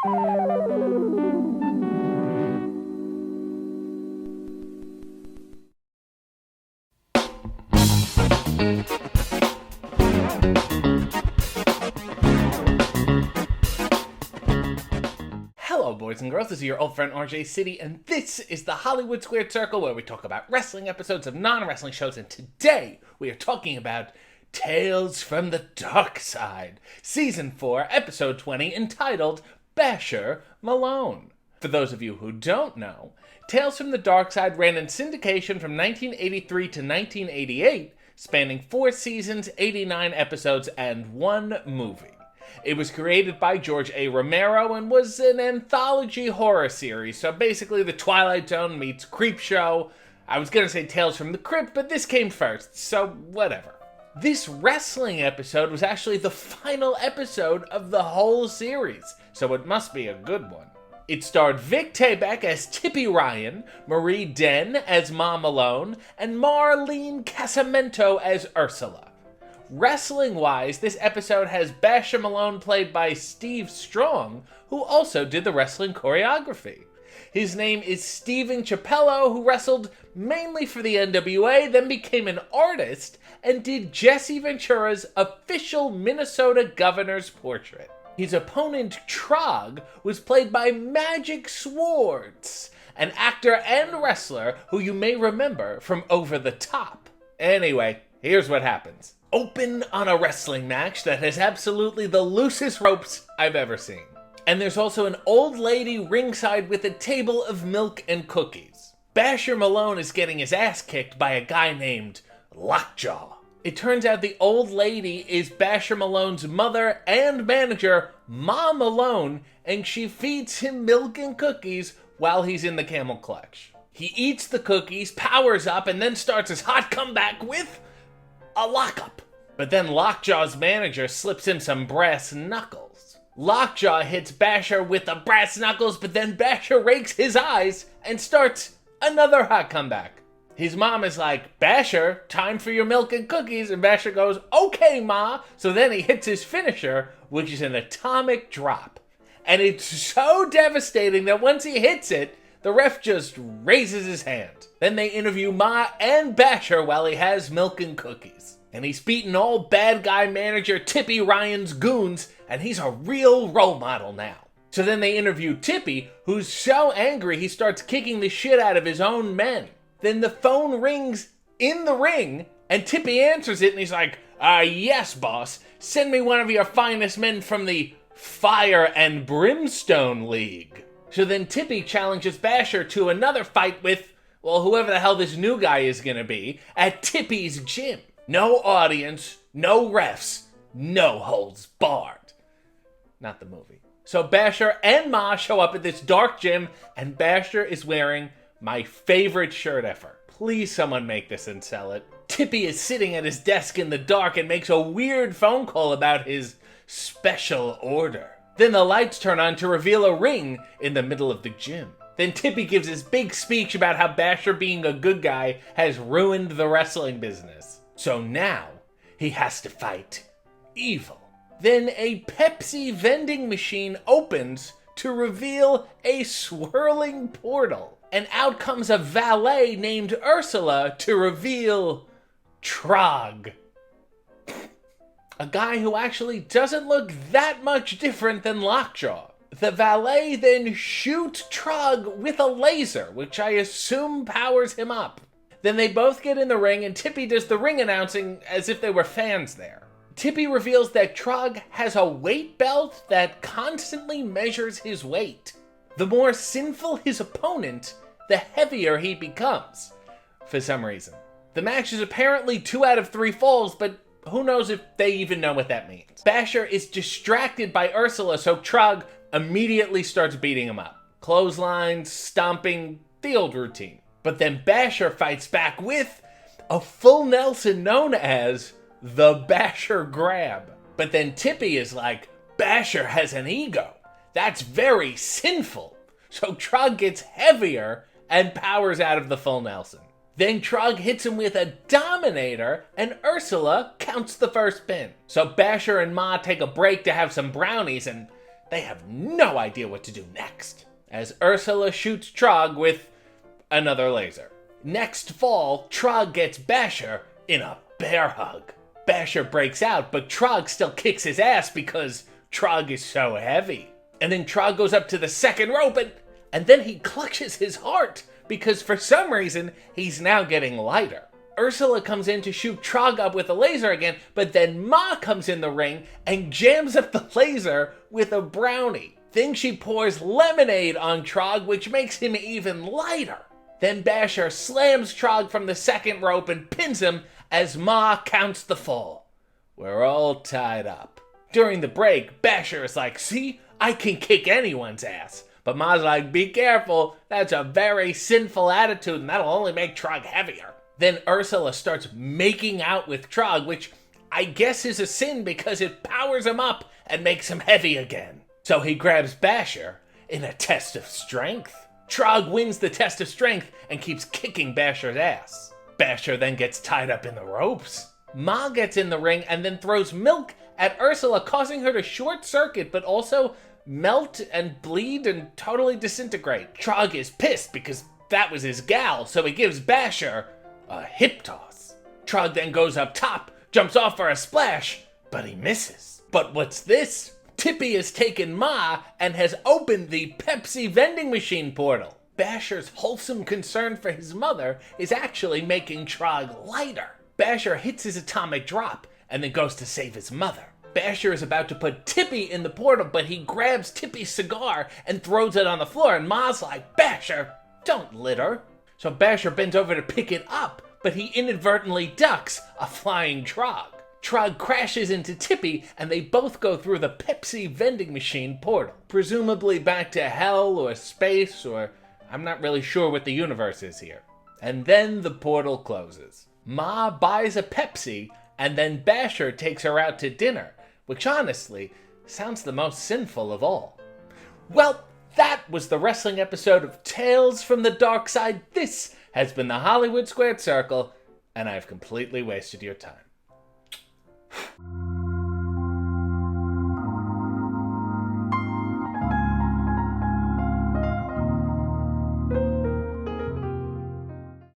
Hello boys and girls, this is your old friend RJ City, and this is the Hollywood Squared Circle where we talk about wrestling episodes of non-wrestling shows, and today we are talking about Tales from the Dark Side, Season 4, Episode 20, entitled Basher Malone. For those of you who don't know, Tales from the Dark Side ran in syndication from 1983 to 1988, spanning 4 seasons, 89 episodes, and 1 movie. It was created by George A. Romero and was an anthology horror series, so basically the Twilight Zone meets Creepshow. I was gonna say Tales from the Crypt, but this came first, so whatever. This wrestling episode was actually the final episode of the whole series, so it must be a good one. It starred Vic Tayback as Tippy Ryan, Marie Den as Ma Malone, and Marlene Casamento as Ursula. Wrestling-wise, this episode has Basher Malone played by Steve Strong, who also did the wrestling choreography. His name is Steven Chappello, who wrestled mainly for the NWA, then became an artist, and did Jesse Ventura's official Minnesota governor's portrait. His opponent, Trog, was played by Magic Swords, an actor and wrestler who you may remember from Over the Top. Anyway, here's what happens. Open on a wrestling match that has absolutely the loosest ropes I've ever seen. And there's also an old lady ringside with a table of milk and cookies. Basher Malone is getting his ass kicked by a guy named Lockjaw. It turns out the old lady is Basher Malone's mother and manager, Ma Malone, and she feeds him milk and cookies while he's in the camel clutch. He eats the cookies, powers up, and then starts his hot comeback with a lockup. But then Lockjaw's manager slips him some brass knuckles. Lockjaw hits Basher with the brass knuckles, but then Basher rakes his eyes and starts another hot comeback. His mom is like, "Basher, time for your milk and cookies," and Basher goes, "Okay, Ma." So then he hits his finisher, which is an atomic drop. And it's so devastating that once he hits it, the ref just raises his hand. Then they interview Ma and Basher while he has milk and cookies. And he's beaten all bad guy manager Tippy Ryan's goons, and he's a real role model now. So then they interview Tippy, who's so angry he starts kicking the shit out of his own men. Then the phone rings in the ring, and Tippy answers it, and he's like, "Yes, boss. Send me one of your finest men from the Fire and Brimstone League." So then Tippy challenges Basher to another fight with, well, whoever the hell this new guy is gonna be, at Tippy's gym. No audience, no refs, no holds barred. Not the movie. So Basher and Ma show up at this dark gym, and Basher is wearing my favorite shirt ever. Please someone make this and sell it. Tippy is sitting at his desk in the dark and makes a weird phone call about his special order. Then the lights turn on to reveal a ring in the middle of the gym. Then Tippy gives his big speech about how Basher being a good guy has ruined the wrestling business. So now he has to fight evil. Then a Pepsi vending machine opens to reveal a swirling portal. And out comes a valet named Ursula to reveal Trog. A guy who actually doesn't look that much different than Lockjaw. The valet then shoots Trog with a laser, which I assume powers him up. Then they both get in the ring, and Tippy does the ring announcing as if they were fans there. Tippy reveals that Trog has a weight belt that constantly measures his weight. The more sinful his opponent, the heavier he becomes, for some reason. The match is apparently 2 out of 3 falls, but who knows if they even know what that means. Basher is distracted by Ursula, so Trog immediately starts beating him up. Clotheslines, stomping, the old routine. But then Basher fights back with a full Nelson known as the Basher Grab. But then Tippy is like, Basher has an ego. That's very sinful. So Trog gets heavier and powers out of the full Nelson. Then Trog hits him with a Dominator, and Ursula counts the first pin. So Basher and Ma take a break to have some brownies, and they have no idea what to do next, as Ursula shoots Trog with another laser. Next fall, Trog gets Basher in a bear hug. Basher breaks out, but Trog still kicks his ass because Trog is so heavy. And then Trog goes up to the second rope and then he clutches his heart because for some reason he's now getting lighter. Ursula comes in to shoot Trog up with a laser again, but then Ma comes in the ring and jams up the laser with a brownie. Then she pours lemonade on Trog, which makes him even lighter. Then Basher slams Trog from the second rope and pins him as Ma counts the fall. We're all tied up. During the break, Basher is like, see, I can kick anyone's ass. But Ma's like, be careful, that's a very sinful attitude and that'll only make Trog heavier. Then Ursula starts making out with Trog, which I guess is a sin because it powers him up and makes him heavy again. So he grabs Basher in a test of strength. Trog wins the test of strength and keeps kicking Basher's ass. Basher then gets tied up in the ropes. Ma gets in the ring and then throws milk at Ursula, causing her to short circuit but also melt and bleed and totally disintegrate. Trog is pissed because that was his gal, so he gives Basher a hip toss. Trog then goes up top, jumps off for a splash, but he misses. But what's this? Tippy has taken Ma and has opened the Pepsi vending machine portal. Basher's wholesome concern for his mother is actually making Trog lighter. Basher hits his atomic drop and then goes to save his mother. Basher is about to put Tippy in the portal, but he grabs Tippy's cigar and throws it on the floor, and Ma's like, Basher, don't litter. So Basher bends over to pick it up, but he inadvertently ducks a flying Trog. Trog crashes into Tippy, and they both go through the Pepsi vending machine portal. Presumably back to hell or space, or I'm not really sure what the universe is here. And then the portal closes. Ma buys a Pepsi, and then Basher takes her out to dinner, which honestly sounds the most sinful of all. Well, that was the wrestling episode of Tales from the Dark Side. This has been the Hollywood Squared Circle, and I've completely wasted your time.